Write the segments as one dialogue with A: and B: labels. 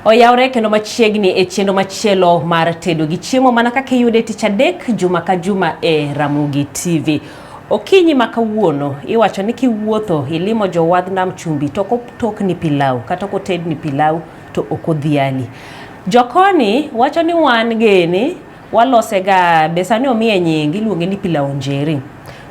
A: Oyawre kendo machiegni e chenro machielo mar tedo gi chiemo mana kaka iyude tich adek juma ka juma e Ramogi TV. Okinyi makawuono iwacho ni kiwuotho ilimo jowadh nam chumbi to tok ni pilau kata koted ni pilau to okodhiali. Jokoni wacho ni wan geni walose ga besani omiye nying iluonge ni pilau njeri.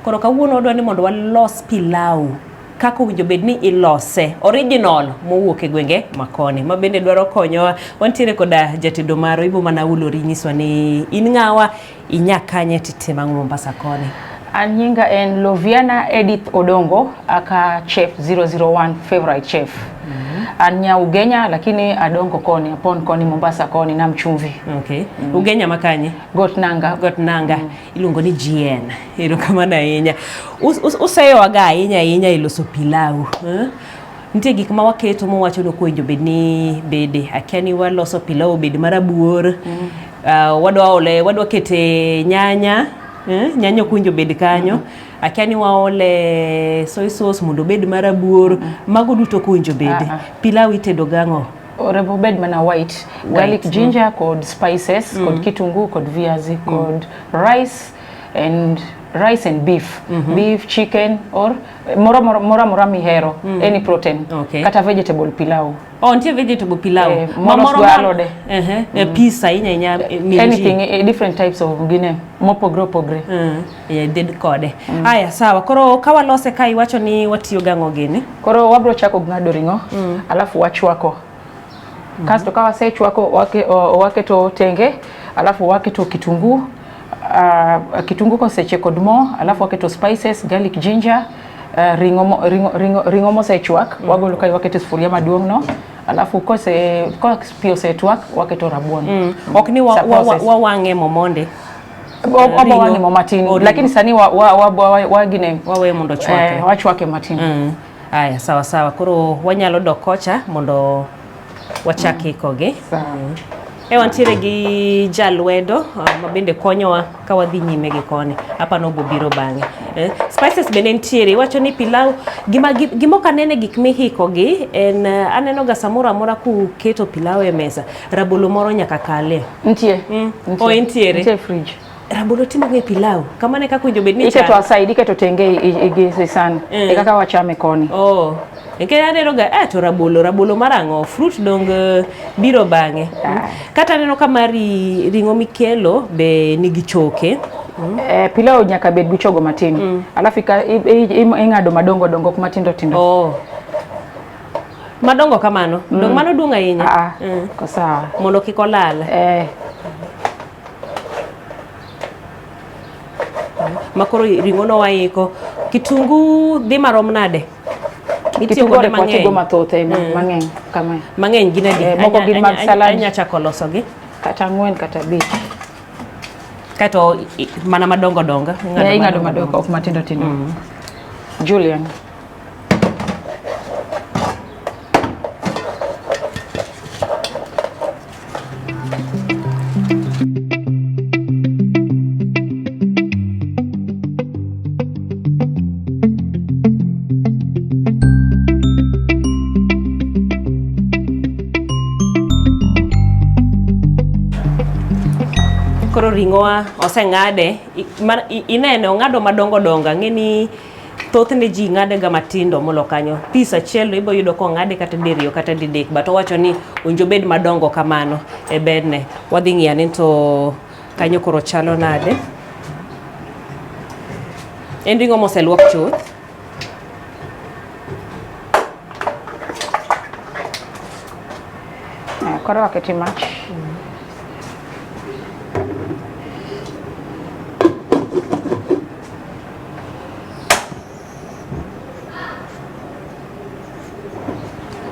A: Koro kawuono odwa ni mondo walos pilau kako winjo bedni ilose original mowuok e gwenge makoni ma bende dwaro konyowa. Wantiere koda jatedo maro ibo mana ulori nyiswa ni in ng'awa inyakanye titema Mombasa koni.
B: Anyinga en Loviana Edith Odongo aka chef 001 favorite chef. Anya Ugenya lakini adongo koni upon koni Mombasa koni na mchumvi.
A: Okay. Ugenya makanye? Got nanga. Iluongo ni GN. Ero kama na inya. Usayo waga inya iloso pilau. Nitie gik ma waketo mo wacho ko winjo bedni bede akiani waloso pilau bed marabuor. Wadwa kete nyanya. Nyanya kunjo bed kanyo. Akiani waole soy sauce mondo bed marabuor. Mago duto kunjo bed. Pilau itedo gango.
B: Orebo bed mana white. Garlic ginger kod spices kod kitungu kod viazi kod rice and beef. Beef, chicken or mora mihero. Any protein.
A: Okay.
B: Kata vegetable pilau.
A: Nitie vegetable pilau.
B: Alode.
A: Pizza inya
B: anything, different types of gine mopogre.
A: Did kode. Aya sawa. Koro kawa lose kai wacho ni watiyo gango gini.
B: Koro wabro chako ng'ado ringo. Alafu wachwako. Kasto kawa sechwako waketo tenge. Alafu waketo kitungu. Kitungu koseche kod mo. Alafu waketo spices, garlic, ginger. Ringo mo sechwak. Wagolo kai waketo sufuria maduong' no. Alafu kose pio setwak waketo rabuon.
A: Okni wawange momonde.
B: Wawange matin. Lakini sani wagine
A: wawe mondo chwake.
B: Wachwake matin.
A: Aya sawa. Koro wanyalo dokocha mondo wachaki koge. Wantiere gi jalwedo mabende konyowa ka wadhi nyime gi koni. Hapa no bobiro bange. Spices bende ntiere wacho ni pilau gimoka nene gik mihiko gi en aneno ga samora mora ku keto pilau e mesa. Rabolo moro nyaka kale.
B: Ntie.
A: Ntiere.
B: Ntie fridge.
A: Rabolo timo ge pilau. Kama ne kako winjo bedni
B: iketo aside iketo tenge igese sana. Kaka wachame koni.
A: Nke aneno ga to rabolo marango fruit dong biro bange. Kata neno kama ringo mikelo be nigi choke.
B: Pilau nyaka bed gi chogo matin. Alafu ing'ado madongo matindo tindo.
A: Madongo kamano. Dong mano dunga inya.
B: Ko sawa.
A: Mondo kik olal. Makoro ringo no waiko. Kitungu dhi marom nade?
B: Kitungu kode mang'eny mang'eny kama.
A: Mang'eny gina di.
B: Moko gin mag salad.
A: Anya chako loso gi.
B: Kata 4 kata 5.
A: Kato mana madongo.
B: Ing'ado madongo ok matindo tindo. Julian.
A: Koro ringoa oseng'ade inene ong'ado madongo ng'eni thothne ji ng'ade ga matindo molo kanyo. Piece achiel ibo yudo ko ng'ade kata diriyo kata didek but owacho ni onjo bed madongo kamano e bedne. Wadhi ng'iyane to kanyo koro chalo nade. En ringo moseluok chuth.
B: Koro waketi mach.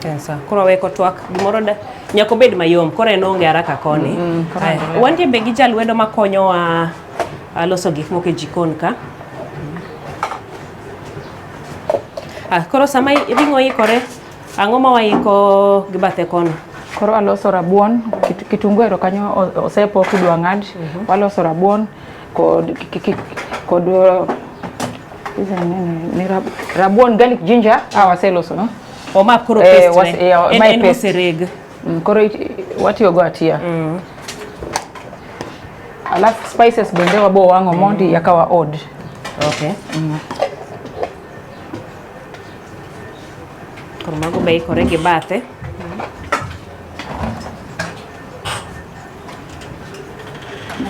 A: Yes, koro weko twak gimoro da nyako bed mayom koro en onge haraka koni. Wantie be gi jalwedo makonyowa loso gik moko e jikon ka. Koro sama ringo ikore ang'o ma waiko gi bathe kono?
B: Koro aloso rabuon, kitungu ero kanyo osepo kidwa ng'ad. Waloso rabuon kod rabuon garlic ginger awaseloso no.
A: O ma koro paste en mosereg.
B: Koro watiyo go atia. Alafu spices bende wabo wang'o mondi yakawa odd.
A: Okay. Koro mago be ikore gi bathe.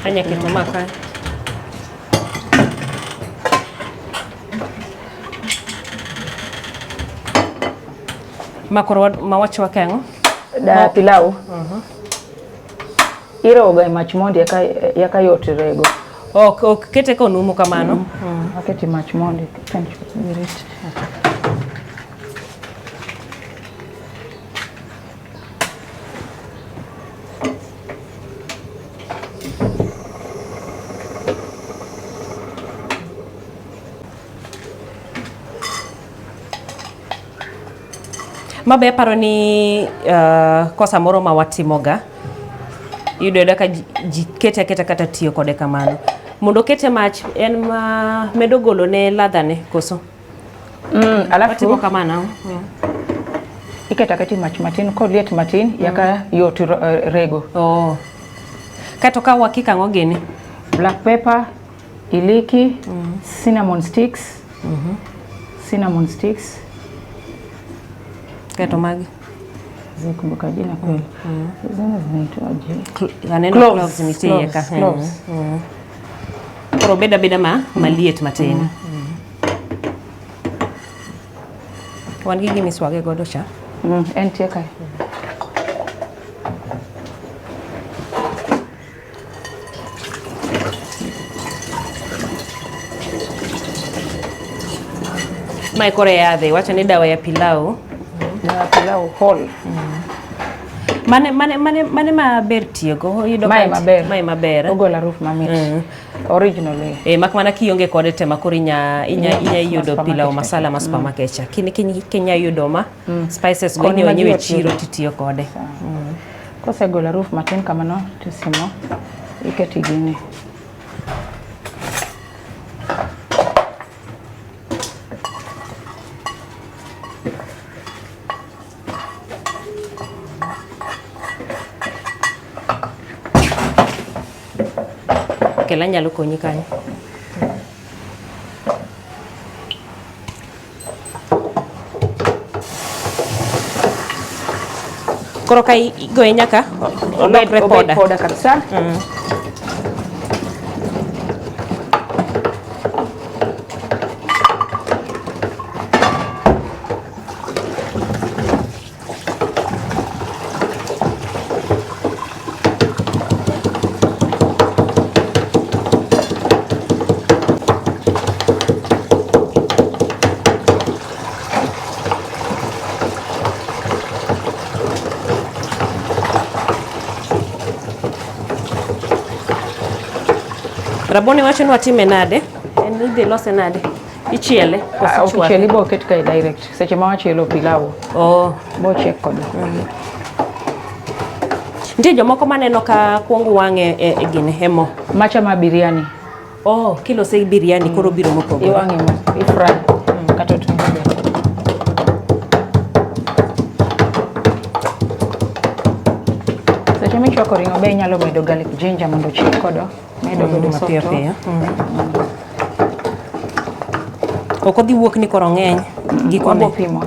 A: Kanya keto maka. Makoro mawacho wakengo
B: da pilau. Iro ga mach mondi yaka yot rego.
A: Ok kete ko numu kamano.
B: Aketi mach mondi kan birit.
A: Mabe paro ni kosa moro ma watimoga yudo ka kete kata tiyo kode kamano mondo kete mach en ma medo golo ne ladha ne koso
B: Alafu
A: watimo kamano
B: iketa kati mach matin ko liet matin yaka yot rego.
A: Kato ka wakika ngogeni
B: black pepper, iliki, cinnamon sticks. Cinnamon sticks.
A: Kato magi
B: zikumbuka jina kweli. Zina zinaitwaje?
A: Yaneno cloves mitiyeka. Koro beda maliet matin. Wan gi miswage godo cha.
B: En tie kae.
A: Mai kore yadhe wacha ni dawa ya pilau.
B: Na pilau whole.
A: Mane maber tiyogo yudo
B: mai
A: maber
B: ogola roof mamit originally
A: mak mana kionge kode tema koro inya yudo pilau masala ma supermarket cha kinya yudo ma spices go nyewe chiro titiyo kode
B: kose gola roof matin kamano tisimo iketi gini
A: kela nyalo konyi kanyo. Koro kai goe nyaka olokre
B: poda kabisa.
A: Raboni wacho ni watime nade? En idhi lose nade? Ichiele koso chwake?
B: Ichiele bo ket kai direct. Seche ma wachielo pilau. Bo check kod.
A: Ntie jomoko maneno ka kuongo wang'e e gine hemo.
B: Macha ma biryani.
A: Kilo sei biryani koro biro mopogore.
B: Iwang'e mo, ifry. Kato tumbe. Seche michwako ring'o be inyalo medo garlic ginger mondo chiek kodo. Medo godo
A: mapiyo piyo. Ok odhi wuok ni koro ng'eny gikone.
B: Pimo.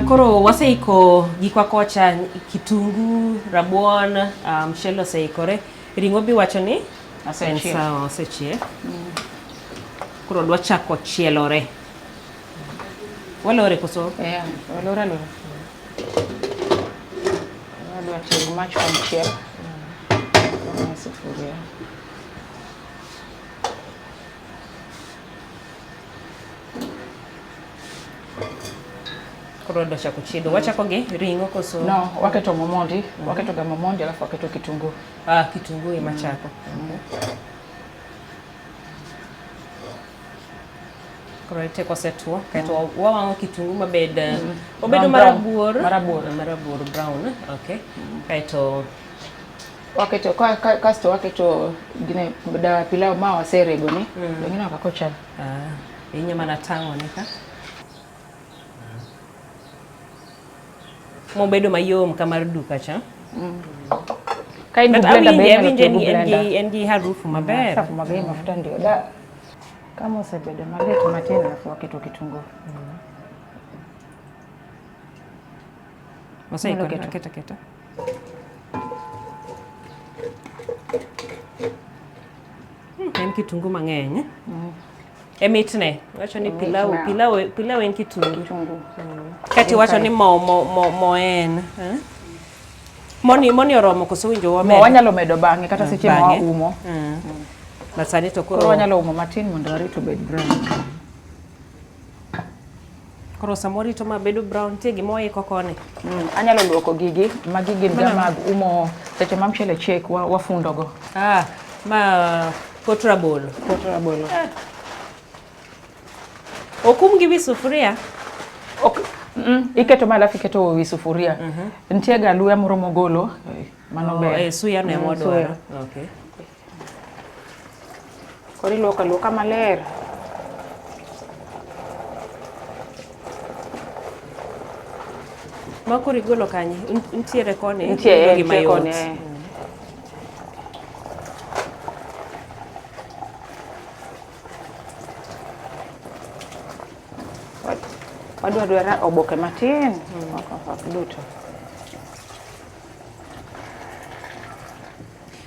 A: Koro waseiko gikwa kocha kitungu, rabuon, mchele oseikore. Ring'o bi wacho ni osechiek. Koro dwa chako chielore. Walore koso?
B: Walore. Dwa chielo mach kon chiel. Sufuria.
A: Koro dwa chako chiedo. Wachako gi ring'o koso?
B: No, waketo momondi. Waketo ga momondi alafu waketo kitungu.
A: Kitungu ema chako. Korete kosetuo kaito wawang'o kitungu mabed obedo
B: Brown,
A: marabuor brown. Okay. Kaito
B: waketo kasto waketo gine dawa pilau ma waserego ni wengine wakakocha
A: inya mana tang'o ne ka mobedo mayom kamar duka cha
B: kai ni blender
A: en gi harufu maber.
B: Safu maber mafuta ndio da kama usebedo mageto matini alafu waketo kitunguu
A: Masaiko keta en kitungu mang'eny. Emitne wacho ni pilau en kitungu. Kati wacho ni mo en moni oromo koso winjo wa
B: mo wanyalo medo bang'e kata seche ma umo.
A: Masani to koro
B: wanyalo umo matin mondo warito bed brown.
A: Koro samori to mabedo brown tie gimo iko kone.
B: Anyalo luoko gigi magigi mag umo seche ma mchele chiek wafundo go.
A: Ma potrabolo. Okum gi sufuria.
B: Iketo malafu iketo wi sufuria. Ntie ga luya moro mogolo mano ber.
A: Suya ne modwaro. Okay.
B: Kori luoka maler.
A: Makuri golo kanye ntiere kone
B: ntiere kone. Wadwara oboke matin duto.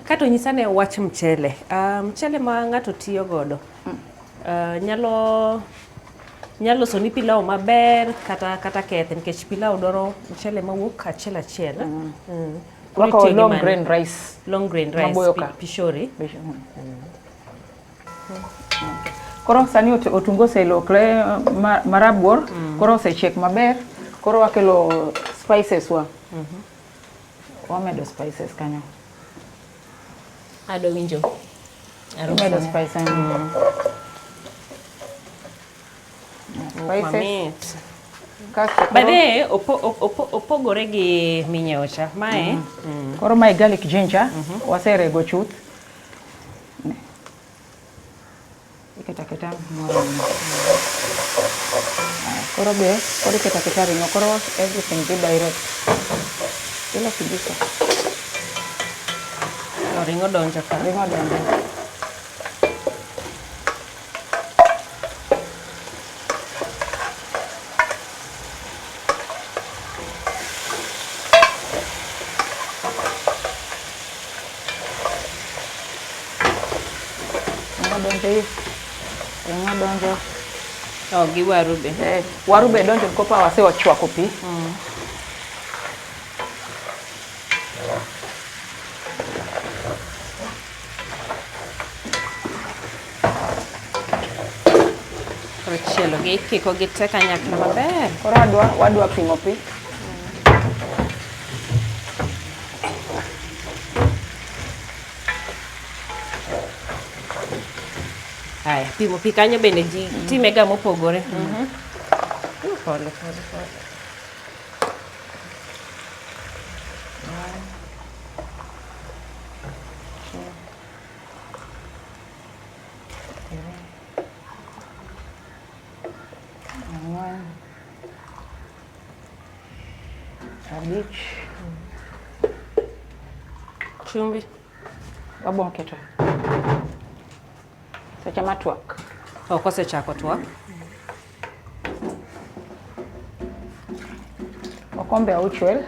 A: Kato nyisane wach mchele. Mchele ma ng'ato tiyo godo. Nyalo soni pilau maber kata kethe nikech pilau doro mchele mawuok achiel.
B: Wako long grain rice.
A: Pishori.
B: Koro sani otungo selokre marabuor, koro osechiek maber, koro wakelo spices wa. Wamedo spices kanyo.
A: Ado winjo.
B: Wamedo spices.
A: Spices. Bade opogore gi minyocha. Mae.
B: Koro mae garlic ginger, waserego chuth. Kita moro. Koro kita ringo, koro everything be direct. Ila kijiko.
A: Ringo donjo ka.
B: Donjo.
A: Gi waru be.
B: Waru be donjo kopa wase wachwako pi.
A: Chielo gi kiko gi te kanyakla maber.
B: Koro wadwa pimo pi.
A: Pimo pi kanyo bende ji timega mopogore. Pole. Chumvi.
B: Wabon keto. Seche matwak.
A: Kosechako twak.
B: Okombe auchiel.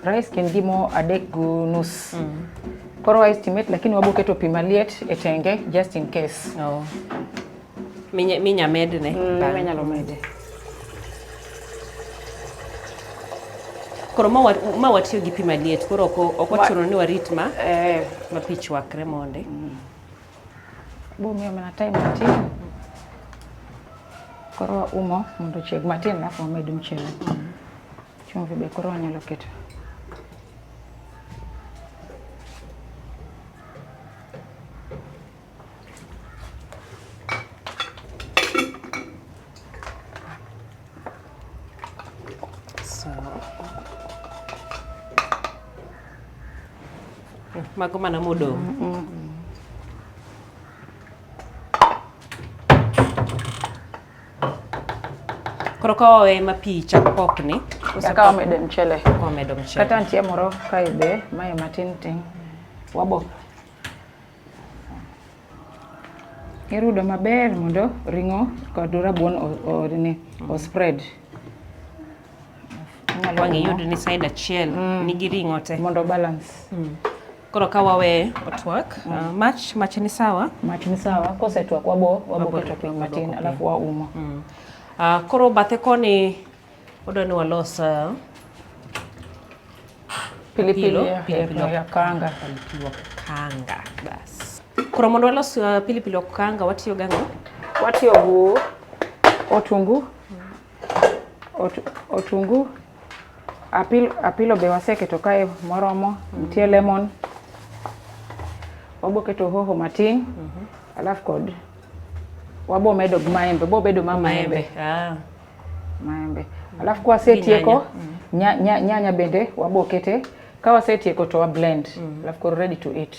B: Rice kin gimo 3.5. Koro wa estimate lakini wabo keto pi maliet e tenge just in case.
A: Minya medne.
B: Minyalo mede.
A: Koro ma watiyo gi pi maliet, koro ok ochuno ni warit ma pi chwakre monde.
B: Miyo mana time matin. Koro umo mondo chieg matin alafu wamed mchele. Chumvi be koro wanyalo keto.
A: Mago mana modong. Koro ka wawe ma pi chak popni.
B: Ka wamede mchele.
A: Wamedo mchele.
B: Kata nitie moro kae be mae matin tin. Wabo. Irudo maber mondo ring'o kod rabuon o spread.
A: Wangi yud ni side achiel nigi ring'o te.
B: Mondo balance.
A: Koro ka wawe otwak. Mach ni sawa?
B: Mach ni sawa. Kosetwak wabo keto piny matin alafu waumo.
A: Koro bathe koni odwa ni walos
B: pilipili ya kanga.
A: Pilipili wa kanga. Bas. Koro mondo walos pilipili wa kanga watiyo gang'o?
B: Watiyo go otungu. Otungu. Apilo be waseketo kae moromo. Nitie lemon. Wabo keto hoho matin. Alafu kod wabo medo maembe. Bo bedo maembe. Maembe. Alafu kwa setieko nyanya bende wabo kete. Kawa setieko to wa blend. Alafu koro ready to eat.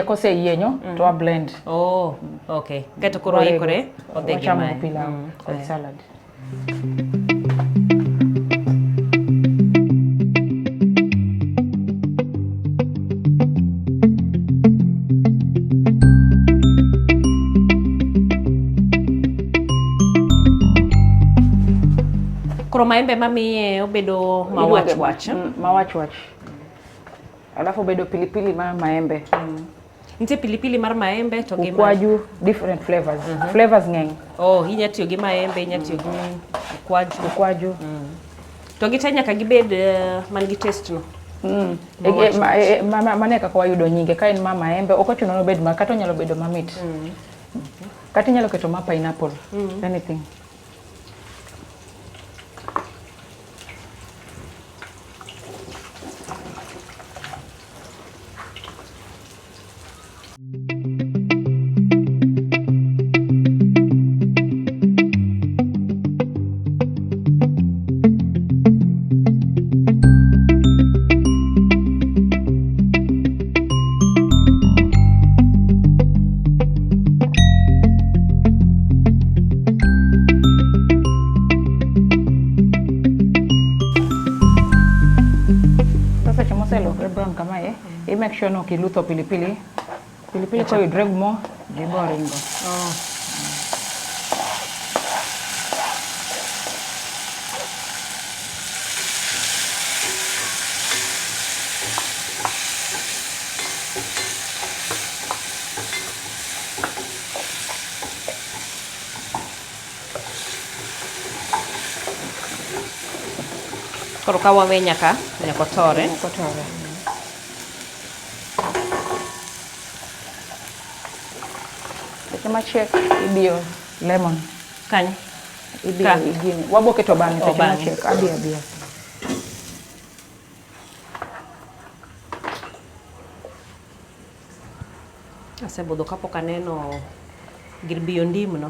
B: Kose yienyo to wa blend.
A: Oh, okay. Keto koro ikore odhegi mae.
B: Wachamo pilau kod salad.
A: Koro maembe mamiye obedo mawach.
B: Mawach. Alafu bedo pilipili maembe.
A: Nitie pilipili mar maembe to gi
B: ukwaju different flavors. Flavors ng'eny.
A: Oh, inya tiyo gi maembe, inya tiyo gi
B: ukwaju.
A: To gi nyaka gibed man gi taste no.
B: Mane kaka wayudo nyinge ka en maembe ok ochuno no bed kata onyalo bedo mamit. Kata inyalo keto pineapple. Anything. Brown kama make sure no kilutho pilipili ko yudre mo jibo ringo.
A: Koro ka wawe nyaka tore.
B: Sama check ibio lemon
A: Kany
B: ibio igini wabo keto bang'e sama check abia
A: asebudho kapok aneno gir biyo ndim no.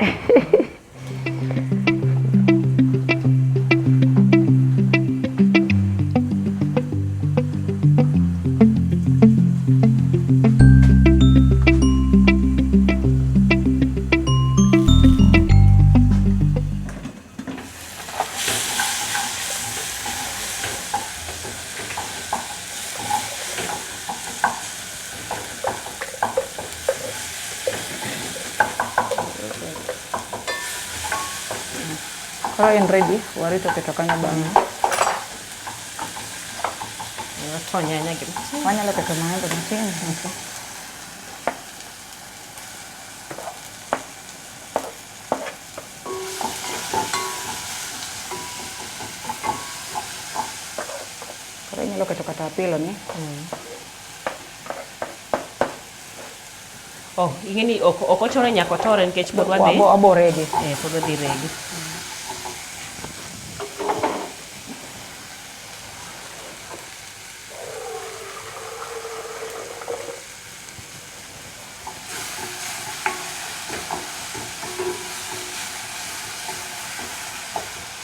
B: Kalau yang ready, warito keto kanyo bang'e.
A: To nyanya gitu.
B: Wanyalo keto maembe matin. Koro inyalo keto kata apilo ni.
A: Oh, ingeni ok ochuno nyaka tore nikech pod wadhi.
B: Wabo regi.
A: Pod wadhi regi.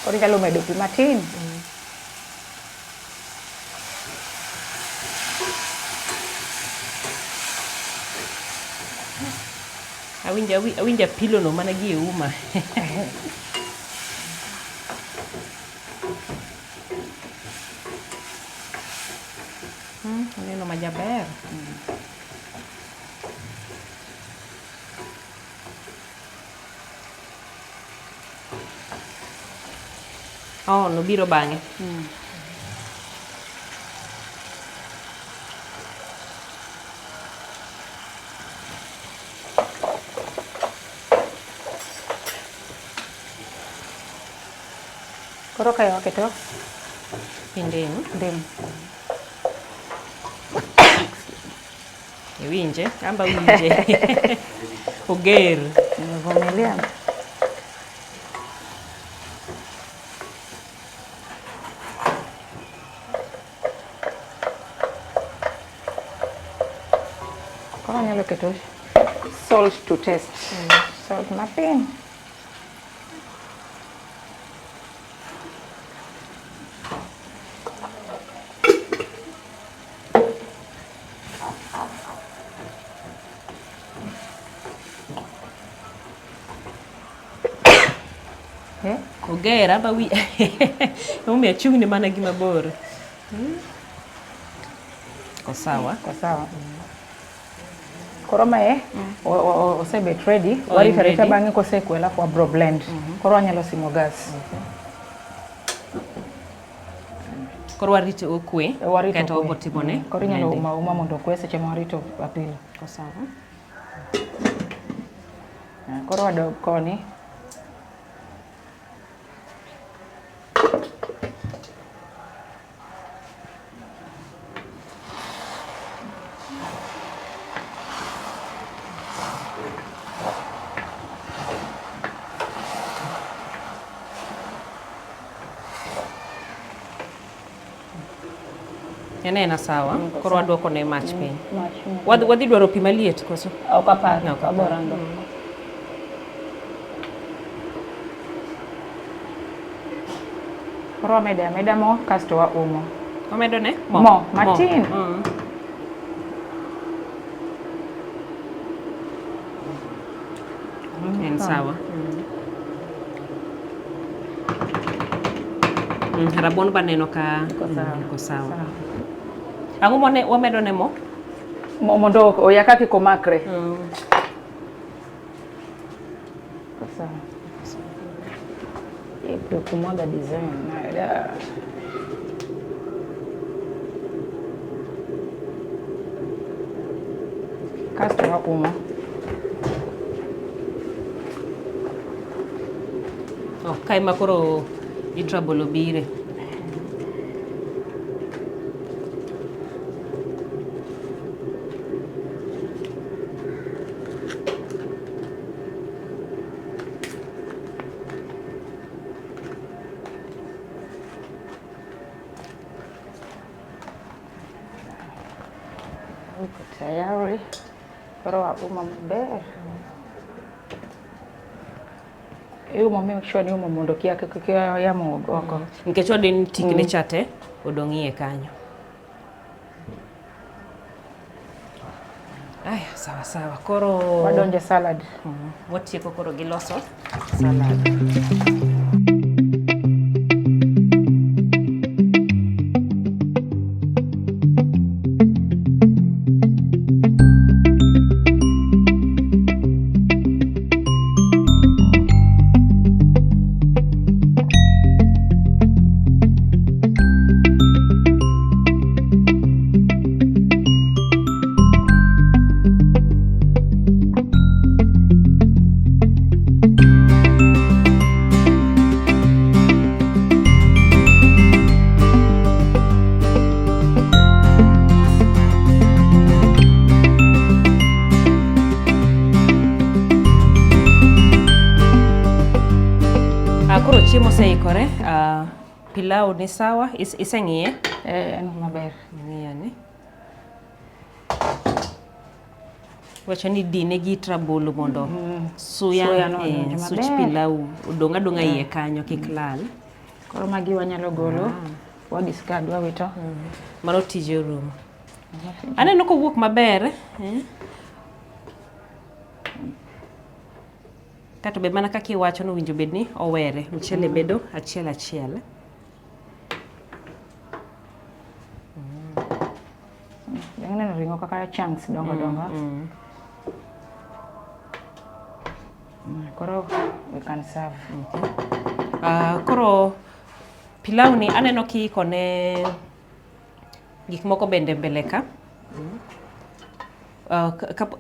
B: Koro inyalo medo pi matin.
A: Awinja pilo no mana gi uma. Oneno majaber. Oh, no biro bang'e.
B: Koro kayo keto
A: Ndim.
B: ndim.
A: Iwinje, amba winje. Oger.
B: Nimevumilia. Koro nyalo keto salt to taste. Salt matin.
A: Oger, amba wi. Umi achungni mana gi mabor. Ko sawa.
B: Kwa sawa. Koro mae osebet ready. Waritarita bang'e kosekwe alafu wabro blend. Koro wanyalo simo gas.
A: Koro warito okwe. Kato
B: okwe.
A: obotimone.
B: Koro inyalo uma mondo okwe seche ma warito apilo.
A: Ko sawa.
B: Koro wadog koni.
A: Enena sawa. Koro waduoko ne mach piny. Wadhi dwaro pi maliet koso?
B: Ok apar. Waborando. Koro ameda mo kasto waumo.
A: Wamedo ne?
B: Mo matin.
A: En sawa. Rabuon baneno ka ko sawa. Ang'o mone wamedo ne mo?
B: Mo mondo oyaka kik omakre. Sawa. Ipo kumwaga design na kasto waumo.
A: Kae ma koro itrabolo bire.
B: Tayari. Koro waumo maber. Iumo make sure ni umo mondo kia yamo oko.
A: Nikech wadin tikne chate odong' iye kanyo. Aya, sawa. Koro
B: wadonje salad.
A: Watieko koro gi loso salad. Koro chiemo seikore. Pilau ni sawa, iseng'iye?
B: En maber.
A: Ng'iye ni. Wacho ni dine gi trabolo mondo suya
B: no
A: such pilau odong' iye kanyo kik lal.
B: Koro magi wanyalo golo. Wadiscard wawito.
A: Mano tije rumo. Aneno kowuok maber. Kato be mana kaka iwacho no winjo bedni owere mchele bedo achiel achiel.
B: Neno ringo kaka chunks dongo dongo. Koro we can serve.
A: Koro pilau ni aneno kiiko ne gik moko bende mbele ka.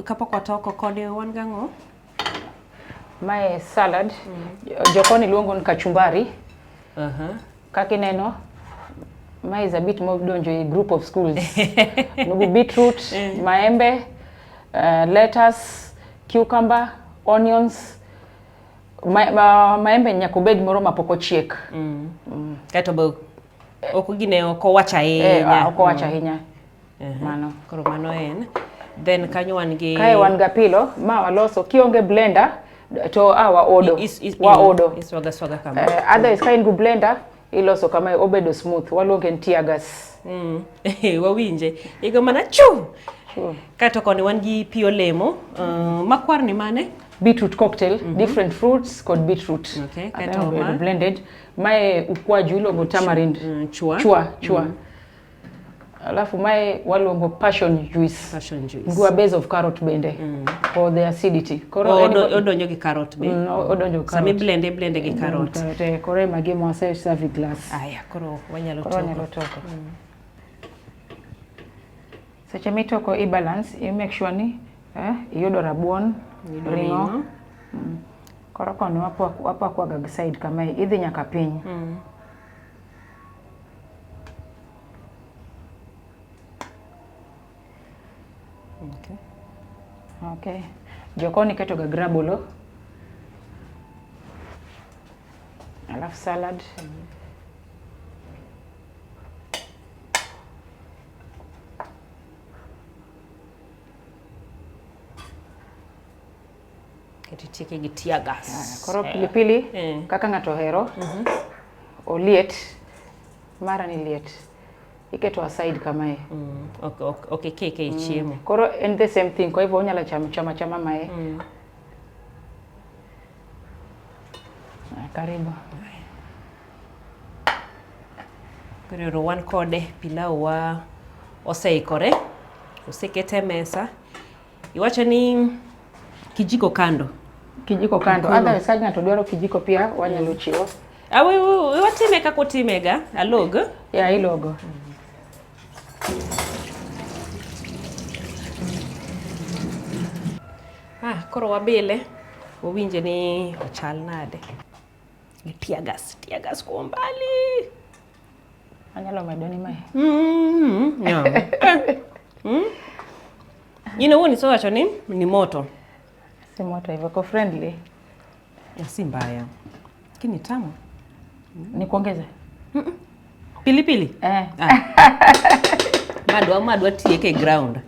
A: Kapok watoko kode wan gang'o?
B: My salad, jokoni luongo ni kachumbari. Kaki neno, my is a bit more donjo a group of schools. Nugu beetroot, maembe, lettuce, cucumber, onions. Maembe nyakobed moro mapok ochiek.
A: Kato be ok gine oko wacha ahinya.
B: Oko wacha ahinya. Mano.
A: Koro mano en. Then kanyo wan gi
B: kae wan ga pilo ma waloso kionge blender to waodo. Waodo.
A: Iswaga kama.
B: Otherwise ka in gu blender iloso kama obedo smooth. Waluonge ni tear gas.
A: Wawinje. Igo mana chu. Kato koni wan gi pi olemo. Makwar ni mane?
B: Beetroot cocktail, different fruits called beetroot.
A: Okay,
B: kato blended. Mae ukwaju iluongo tamarind. Chua. Alafu mae waluongo passion juice. Ngua base of carrot bende for the acidity.
A: Koro odonjo gi carrot be.
B: Odonjo carrot.
A: Sami blende gi carrot.
B: Koro magi mo ase serve glass.
A: Aya, koro wanyalo
B: toko. Seche mitoko i balance, you make sure ni iyudo rabuon, ringo. Koro kono wapakwa ga side kama idhi nyaka piny. Okay. Jokoni keto ga grabolo. Alafu salad.
A: Ketitieke gi tear gas.
B: Koro pilipili kaka ng'ato hero. Oliet. Mara ni liet. Iketo aside kama e.
A: Okay, keke chiemo.
B: Koro and the same thing, kwa hivyo unyala chama mae. Karibu.
A: Koro wan kode pilau wa oseikore. Osekete mesa. Iwacho ni kijiko kando.
B: Otherwise ka ng'ato dwaro kijiko pia wanyalo chiwo.
A: Watime kako timega alog.
B: Ilogo.
A: Koro wabile uwinje ni ochal nade. Ni tear gas kwa mbali.
B: Anyalo medo ni mae.
A: Woni so wacho ni moto.
B: Si moto hivyo ko friendly.
A: Si mbaya. Lakini tamu.
B: Ni kuongeze?
A: Pilipili? Madwa tieke ground.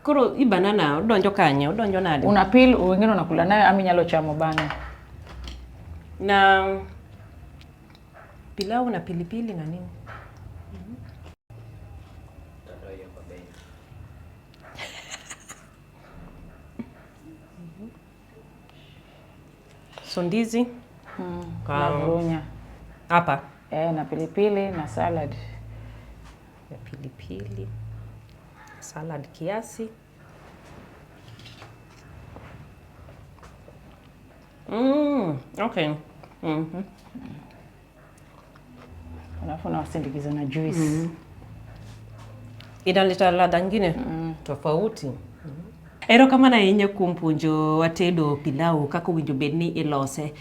A: Koro i banana odonjo kanye, odonjo nade?
B: Unapil, wengine unakula nayo ama nyalo chamo bana.
A: Na pilau na pilipili na nini? Sondizi?
B: Brunya.
A: Hapa?
B: Na pilipili na salad.
A: Ya pilipili. Salad kiasi. Okay.
B: Alafu na wasindikiza na juice.
A: Inaleta ladha nyingine tofauti. Erokamano ahinya kuom puonjo watedo pilau kaka winjo bedni ilose.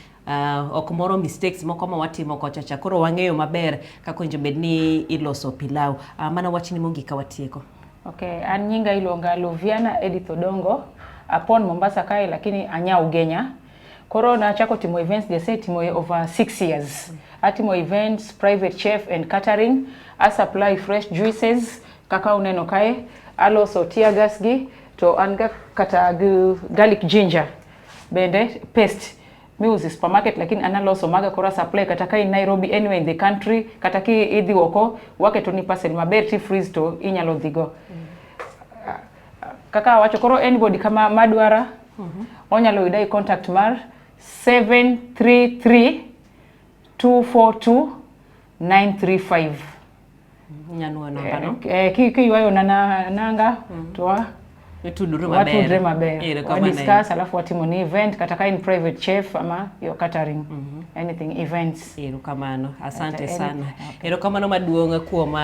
A: Ok moro mistakes moko ma watimo kochacha. Koro wang'eyo maber kaka winjo bedni iloso pilau. Mana wachni mogik watieko.
B: Okay, an nyinga ilonga Loviana Edith Odongo upon Mombasa kae lakini Anyao Genya. Koro na chako timo events they say timo over 6 years. Atimo events, private chef and catering. I supply fresh juices kaka uneno kae. Aloso tear gas gi to anga kata garlic ginger bende paste. Mi uzi supermarket lakini analoso maga kora supply kata kai Nairobi anywhere in the country kata ki idhi oko wake to ni parcel maber ti freeze to inyalo dhigo. kaka wacho koro anybody kama madwara onyalo yuda contact mar 733 242 935
A: nyanwa namba no
B: kiywayo nanga to
A: watudre
B: maber discuss alafu watimo ni event kata ka in private chef ama yo catering anything events.
A: Erokamano, asante sana. Erokamano maduong' kuom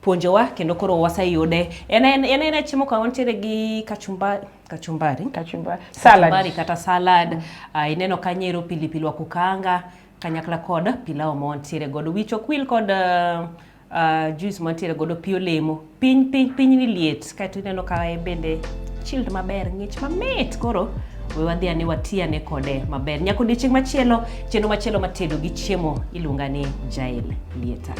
A: puonjowa kendo koro waseyude. En chiemo ka wantiere gi kachumbari salad kata salad. Ineno kanyero pilipili wa kukanga kanyakla kod pilau ma wantiere godo, wicho kwil kod juice mantiere godo, pi olemo, piny ni liet, kaeto ineno ka bende chilled maber, ng'ich mamit. Koro we wadhi ane watiane kode maber nyako odiochieng' machielo, chenro machielo matedo gi chiemo iluonga ni Jael Lieta.